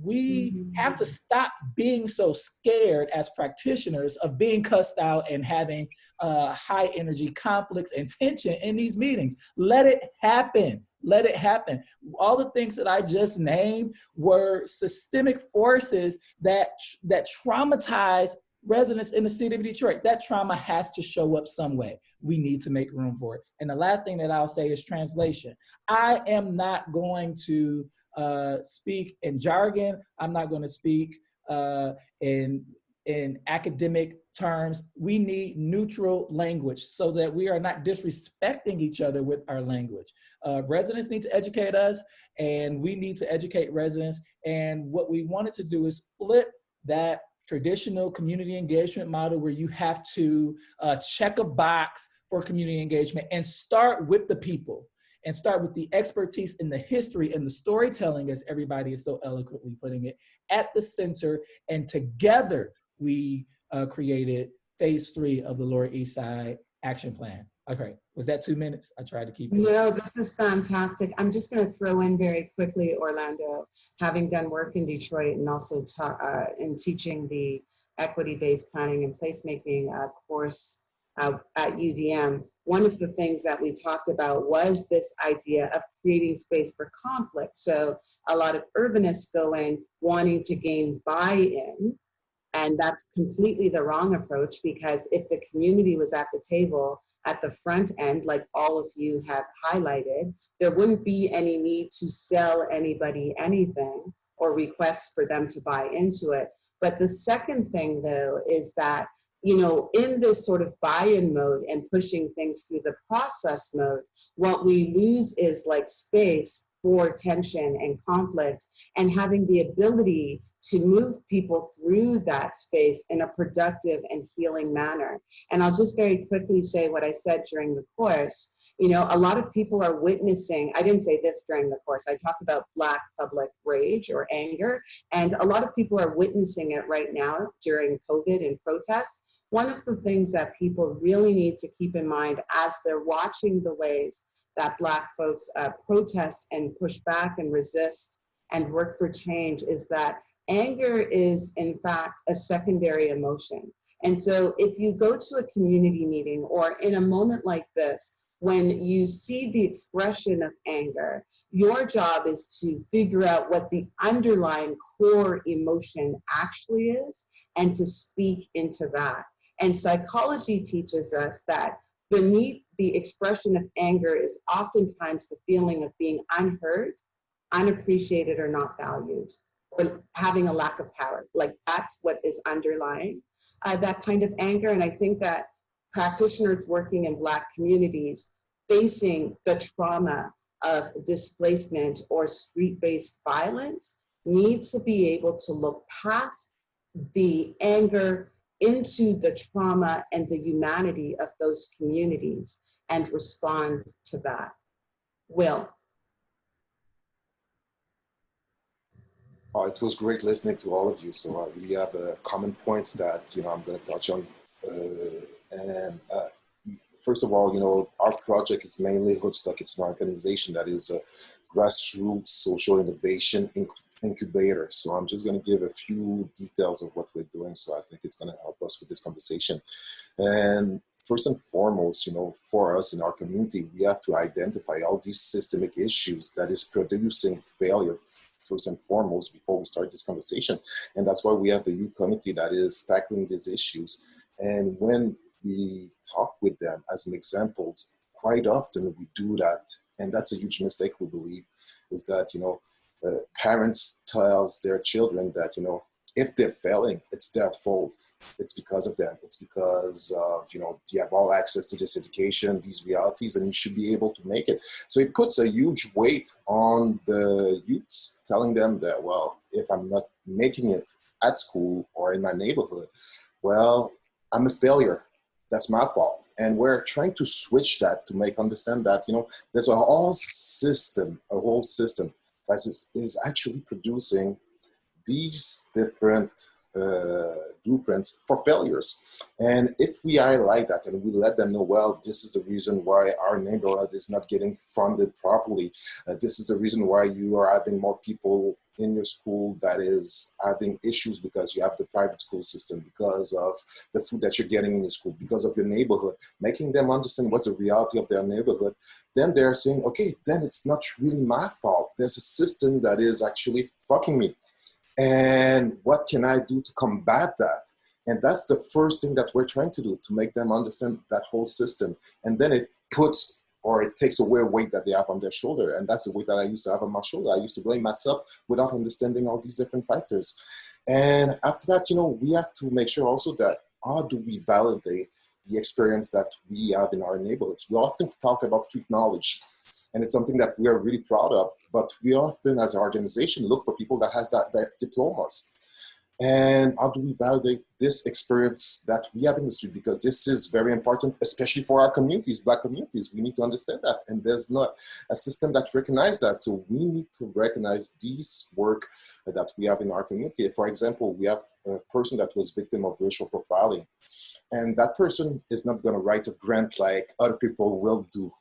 S6: We have to stop being so scared as practitioners of being cussed out and having high energy conflicts and tension in these meetings. Let it happen. Let it happen. All the things that I just named were systemic forces that traumatize residents in the city of Detroit. That trauma has to show up some way. We need to make room for it. And the last thing that I'll say is translation. I am not going to speak in jargon. I'm not going to speak in academic terms. We need neutral language so that we are not disrespecting each other with our language. Residents need to educate us, and we need to educate residents. And what we wanted to do is flip that traditional community engagement model where you have to check a box for community engagement and start with the people and start with the expertise in the history and the storytelling, as everybody is so eloquently putting it, at the center. And together we created phase 3 of the Lower East Side Action Plan. Okay, was that 2 minutes? I tried to keep it.
S2: No, this is fantastic. I'm just going to throw in very quickly, Orlando, having done work in Detroit and also in teaching the equity-based planning and placemaking course at UDM. One of the things that we talked about was this idea of creating space for conflict. So a lot of urbanists go in wanting to gain buy-in, and that's completely the wrong approach, because if the community was at the table at the front end, like all of you have highlighted, there wouldn't be any need to sell anybody anything or requests for them to buy into it. But the second thing, though, is that, you know, in this sort of buy-in mode and pushing things through the process mode, what we lose is like space for tension and conflict, and having the ability to move people through that space in a productive and healing manner. And I'll just very quickly say what I said during the course. You know, a lot of people are witnessing, I didn't say this during the course, I talked about Black public rage or anger, and a lot of people are witnessing it right now during COVID and protests. One of the things that people really need to keep in mind as they're watching the ways that Black folks protest and push back and resist and work for change is that anger is, in fact, a secondary emotion. And so if you go to a community meeting or in a moment like this, when you see the expression of anger, your job is to figure out what the underlying core emotion actually is and to speak into that. And psychology teaches us that beneath the expression of anger is oftentimes the feeling of being unheard, unappreciated, or not valued, or having a lack of power. Like, that's what is underlying that kind of anger. And I think that practitioners working in Black communities facing the trauma of displacement or street-based violence need to be able to look past the anger into the trauma and the humanity of those communities and respond to that. Will.
S5: It was great listening to all of you. So I really have common points that I'm going to touch on. First of all, our project is mainly Hoodstock. It's an organization that is a grassroots social innovation incubator. So I'm just going to give a few details of what we're doing. So I think it's going to help us with this conversation. And first and foremost, for us in our community, we have to identify all these systemic issues that is producing failure first and foremost before we start this conversation. And that's why we have a youth committee that is tackling these issues. And when we talk with them, as an example, quite often we do that. And that's a huge mistake, we believe, is that, parents tells their children that, if they're failing, it's their fault. It's because of them. It's because of, you have all access to this education, these realities, and you should be able to make it. So it puts a huge weight on the youths, telling them that, well, if I'm not making it at school or in my neighborhood, well, I'm a failure. That's my fault. And we're trying to switch that to make understand that, there's a whole system that is actually producing these different blueprints for failures. And if we highlight that and we let them know, well, this is the reason why our neighborhood is not getting funded properly. This is the reason why you are having more people in your school that is having issues because you have the private school system, because of the food that you're getting in your school, because of your neighborhood, making them understand what's the reality of their neighborhood. Then they're saying, okay, then it's not really my fault. There's a system that is actually fucking me. And what can I do to combat that? And that's the first thing that we're trying to do, to make them understand that whole system. And then it takes away a weight that they have on their shoulder. And that's the weight that I used to have on my shoulder. I used to blame myself without understanding all these different factors. And after that, we have to make sure also that how do we validate the experience that we have in our neighborhoods? We often talk about street knowledge. And it's something that we are really proud of, but we often as an organization look for people that has that diplomas. And how do we validate this experience that we have in the street? Because this is very important, especially for our communities, Black communities. We need to understand that. And there's not a system that recognizes that. So we need to recognize this work that we have in our community. For example, we have a person that was victim of racial profiling. And that person is not going to write a grant like other people will do.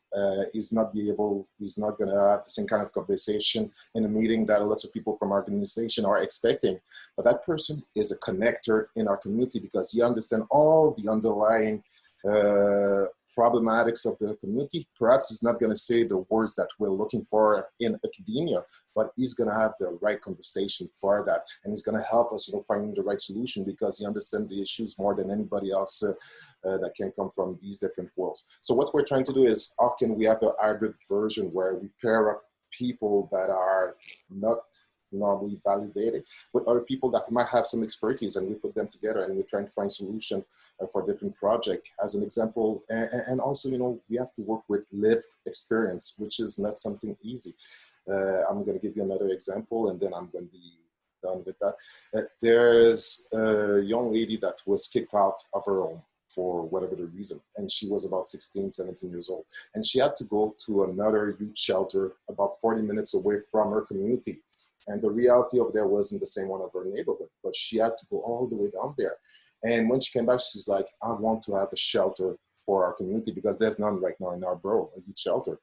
S5: He's not going to have the same kind of conversation in a meeting that lots of people from our organization are expecting. But that person is a connector in our community because he understands all the underlying problematics of the community. Perhaps he's not going to say the words that we're looking for in academia, but he's going to have the right conversation for that. And he's going to help us, finding the right solution because he understands the issues more than anybody else that can come from these different worlds. So what we're trying to do is, how can we have a hybrid version where we pair up people that are not normally validated with other people that might have some expertise, and we put them together and we're trying to find solution for different projects as an example. And also, we have to work with lived experience, which is not something easy. I'm going to give you another example and then I'm going to be done with that. There's a young lady that was kicked out of her home for whatever the reason. And she was about 16, 17 years old. And she had to go to another youth shelter about 40 minutes away from her community. And the reality of there wasn't the same one of her neighborhood, but she had to go all the way down there. And when she came back, she's like, I want to have a shelter for our community because there's none right now in our borough, a youth shelter.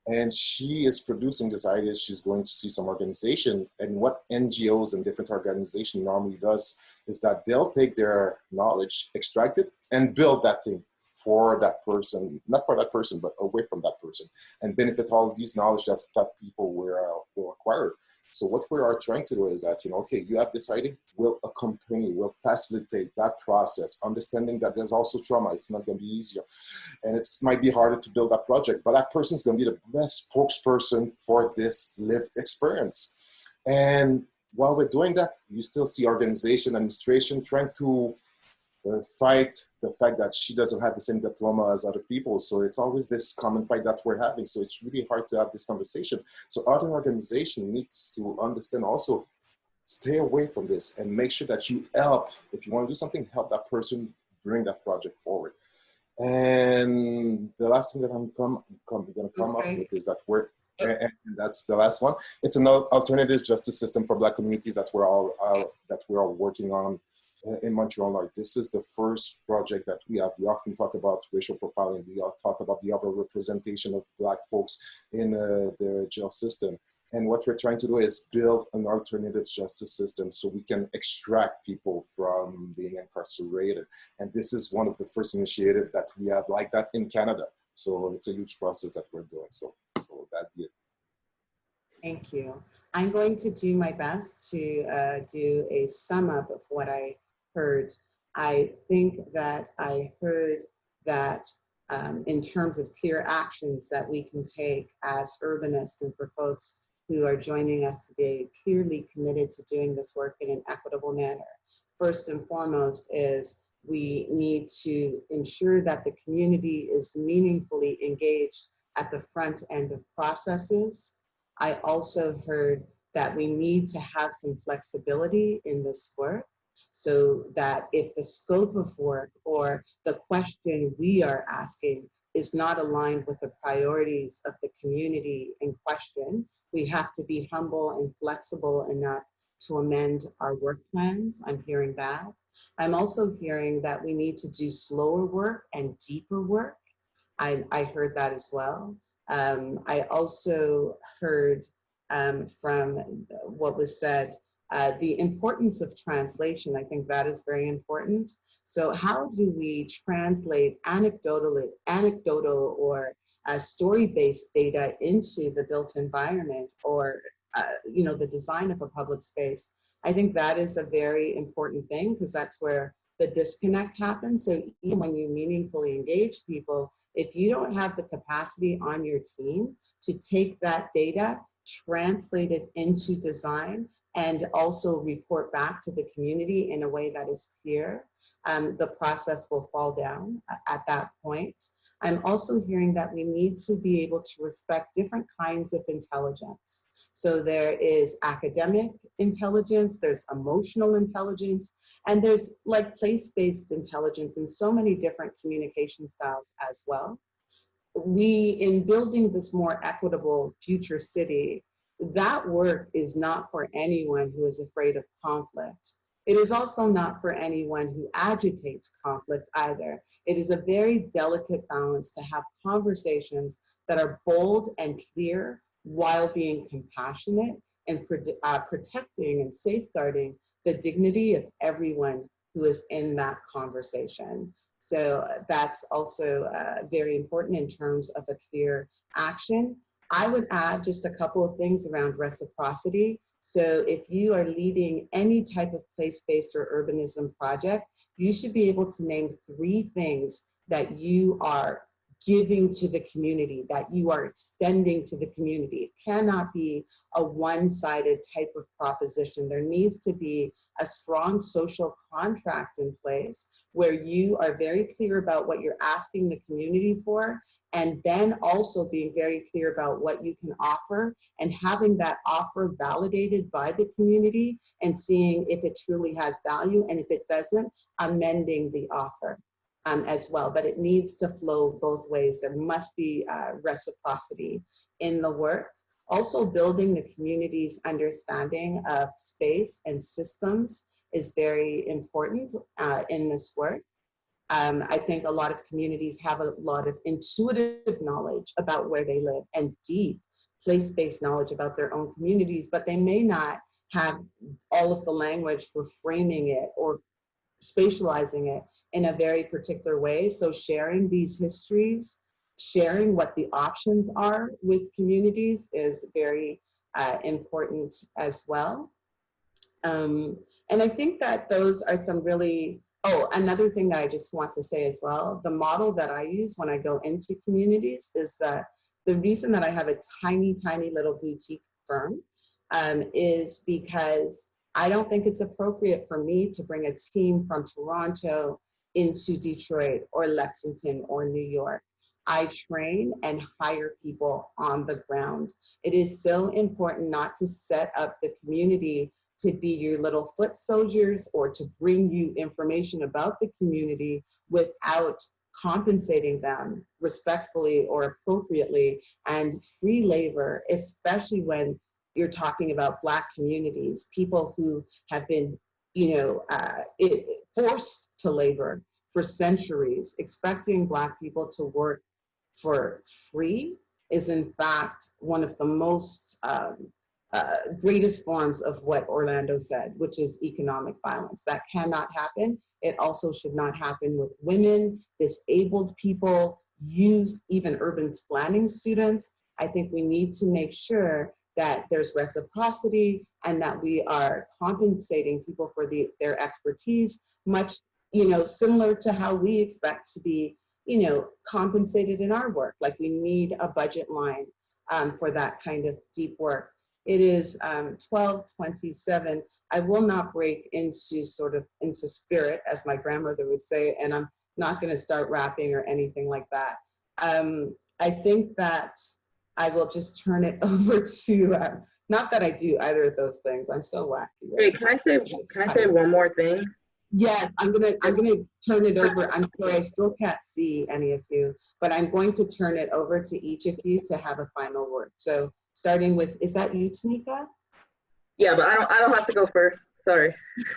S5: And she is producing this idea. She's going to see some organization. And what NGOs and different organizations normally does is that they'll take their knowledge, extract it, and build that thing for that person, not for that person, but away from that person, and benefit all these knowledge that people will acquire. So what we are trying to do is that, okay, you have this idea, we'll accompany, we'll facilitate that process, understanding that there's also trauma. It's not going to be easier. And it might be harder to build that project, but that person is going to be the best spokesperson for this lived experience. And while we're doing that, you still see organization, administration trying to fight the fact that she doesn't have the same diploma as other people. So it's always this common fight that we're having. So it's really hard to have this conversation. So other organization needs to understand also stay away from this and make sure that you help. If you want to do something, help that person bring that project forward. And the last thing that I'm going to come up with is that and that's the last one. It's an alternative justice system for Black communities that we're all working on in Montreal North. This is the first project that we have. We often talk about racial profiling. We all talk about the overrepresentation of Black folks in the jail system. And what we're trying to do is build an alternative justice system so we can extract people from being incarcerated. And this is one of the first initiatives that we have like that in Canada. So it's a huge process that we're doing. So that'd be it.
S2: Thank you. I'm going to do my best to do a sum up of what I heard. I think that I heard that in terms of clear actions that we can take as urbanists and for folks who are joining us today, clearly committed to doing this work in an equitable manner. First and foremost is we need to ensure that the community is meaningfully engaged at the front end of processes. I also heard that we need to have some flexibility in this work so that if the scope of work or the question we are asking is not aligned with the priorities of the community in question, we have to be humble and flexible enough to amend our work plans. I'm hearing that. I'm also hearing that we need to do slower work and deeper work. I heard that as well. I also heard from what was said, the importance of translation. I think that is very important. So how do we translate anecdotal or story-based data into the built environment or the design of a public space? I think that is a very important thing because that's where the disconnect happens. So even when you meaningfully engage people, if you don't have the capacity on your team to take that data, translate it into design, and also report back to the community in a way that is clear, the process will fall down at that point. I'm also hearing that we need to be able to respect different kinds of intelligence. So there is academic intelligence, there's emotional intelligence, and there's like place-based intelligence and so many different communication styles as well. In building this more equitable future city, that work is not for anyone who is afraid of conflict. It is also not for anyone who agitates conflict either. It is a very delicate balance to have conversations that are bold and clear while being compassionate and protecting and safeguarding the dignity of everyone who is in that conversation. So that's also very important in terms of a clear action. I would add just a couple of things around reciprocity. So if you are leading any type of place-based or urbanism project, you should be able to name 3 things that you are giving to the community, that you are extending to the community. It cannot be a one-sided type of proposition. There needs to be a strong social contract in place where you are very clear about what you're asking the community for, and then also being very clear about what you can offer and having that offer validated by the community and seeing if it truly has value, and if it doesn't, amending the offer as well. But it needs to flow both ways. There must be reciprocity in the work. Also, building the community's understanding of space and systems is very important in this work. I think a lot of communities have a lot of intuitive knowledge about where they live and deep place-based knowledge about their own communities, but they may not have all of the language for framing it or spatializing it in a very particular way. So sharing these histories, sharing what the options are with communities is very important as well. And I think that those are some really, another thing that I just want to say as well, the model that I use when I go into communities is that the reason that I have a tiny, tiny little boutique firm is because I don't think it's appropriate for me to bring a team from Toronto into Detroit or Lexington or New York. I train and hire people on the ground. It is so important not to set up the community to be your little foot soldiers or to bring you information about the community without compensating them respectfully or appropriately. And free labor, especially when you're talking about Black communities, people who have been, forced to labor for centuries, expecting Black people to work for free is in fact one of the most greatest forms of what Orlando said, which is economic violence. That cannot happen. It also should not happen with women, disabled people, youth, even urban planning students. I think we need to make sure that there's reciprocity and that we are compensating people for their expertise, much similar to how we expect to be compensated in our work. Like we need a budget line for that kind of deep work. It is 12:27. I will not break into spirit, as my grandmother would say, and I'm not going to start rapping or anything like that. I think that I will just turn it over to, not that I do either of those things. I'm so wacky. Right?
S3: Wait, can I say one more thing?
S2: Yes, I'm gonna turn it over. I'm sorry, I still can't see any of you, but I'm going to turn it over to each of you to have a final word. So starting with, is that you, Tamika?
S3: Yeah, but I don't have to go first. Sorry.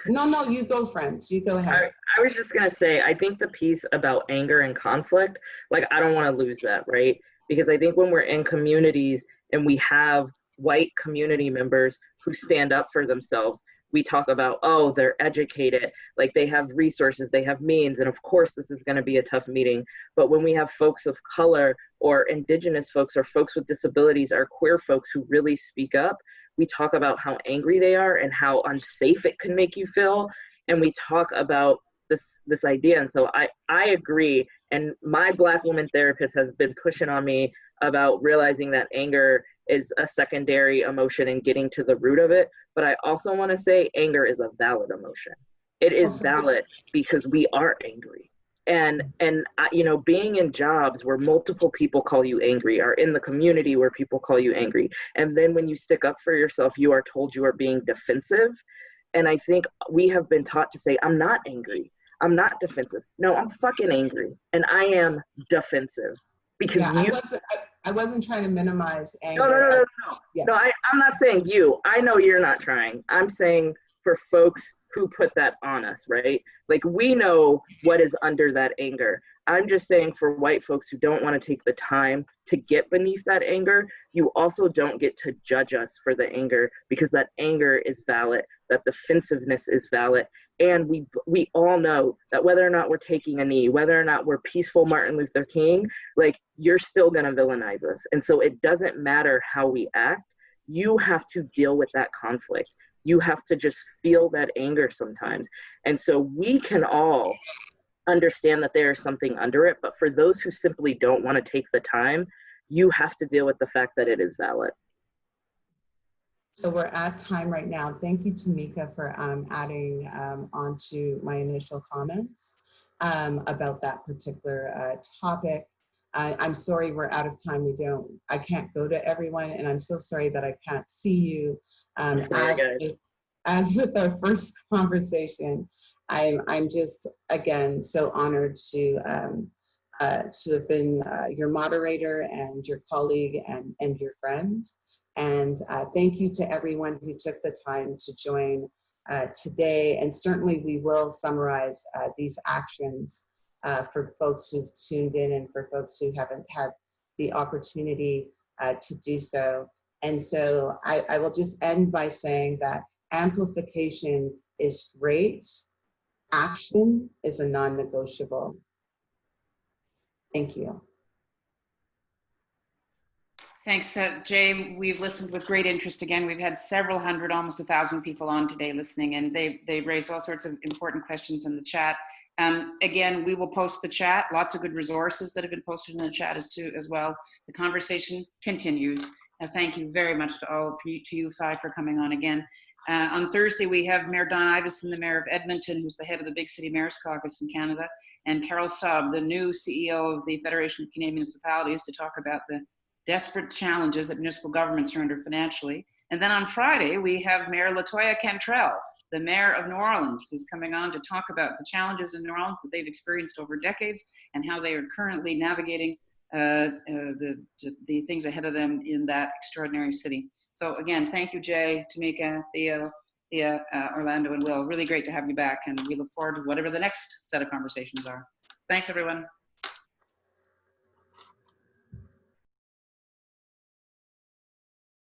S2: No, you go, friend. You go ahead.
S3: I was just gonna say, I think the piece about anger and conflict, like I don't want to lose that, right? Because I think when we're in communities and we have white community members who stand up for themselves, we talk about, oh, they're educated, like they have resources, they have means, and of course this is going to be a tough meeting. But when we have folks of color or indigenous folks or folks with disabilities or queer folks who really speak up, we talk about how angry they are and how unsafe it can make you feel. And we talk about this idea. And so I agree. And my Black woman therapist has been pushing on me about realizing that anger is a secondary emotion and getting to the root of it. But I also want to say anger is a valid emotion. It is valid because we are angry. And being in jobs where multiple people call you angry, or in the community where people call you angry, and then when you stick up for yourself, you are told you are being defensive. And I think we have been taught to say, I'm not angry, I'm not defensive. No, I'm fucking angry, and I am defensive because
S2: I wasn't trying to minimize anger.
S3: No.
S2: Yeah.
S3: No, I'm not saying you. I know you're not trying. I'm saying for folks who put that on us, right? Like we know what is under that anger. I'm just saying for white folks who don't want to take the time to get beneath that anger, you also don't get to judge us for the anger, because that anger is valid, that defensiveness is valid. And we all know that whether or not we're taking a knee, whether or not we're peaceful Martin Luther King, like you're still gonna villainize us. And so it doesn't matter how we act, you have to deal with that conflict. You have to just feel that anger sometimes. And so we can all understand that there is something under it, but for those who simply don't want to take the time, you have to deal with the fact that it is valid.
S2: So we're at time right now. Thank you, Tamika, for adding onto my initial comments about that particular topic. I'm sorry we're out of time. I can't go to everyone, and I'm so sorry that I can't see you. As with our first conversation, I'm just, again, so honored to have been your moderator and your colleague and your friend. And thank you to everyone who took the time to join today. And certainly we will summarize these actions for folks who've tuned in and for folks who haven't had the opportunity to do so. And so I will just end by saying that amplification is great. Action is a non-negotiable. Thank you.
S1: Thanks, Jay. We've listened with great interest again. We've had several hundred, almost 1,000 people on today listening, and they've raised all sorts of important questions in the chat. Again, we will post the chat. Lots of good resources that have been posted in the chat as well. The conversation continues. Thank you very much to you five for coming on again. On Thursday, we have Mayor Don Iveson, the Mayor of Edmonton, who's the head of the Big City Mayors Caucus in Canada, and Carol Saab, the new CEO of the Federation of Canadian Municipalities, to talk about the desperate challenges that municipal governments are under financially, And then on Friday, we have Mayor LaToya Cantrell, the mayor of New Orleans, who's coming on to talk about the challenges in New Orleans that they've experienced over decades and how they are currently navigating the things ahead of them in that extraordinary city. So again, thank you, Jay, Tamika, Theo, Orlando, and Will. Really great to have you back, and we look forward to whatever the next set of conversations are. Thanks, everyone.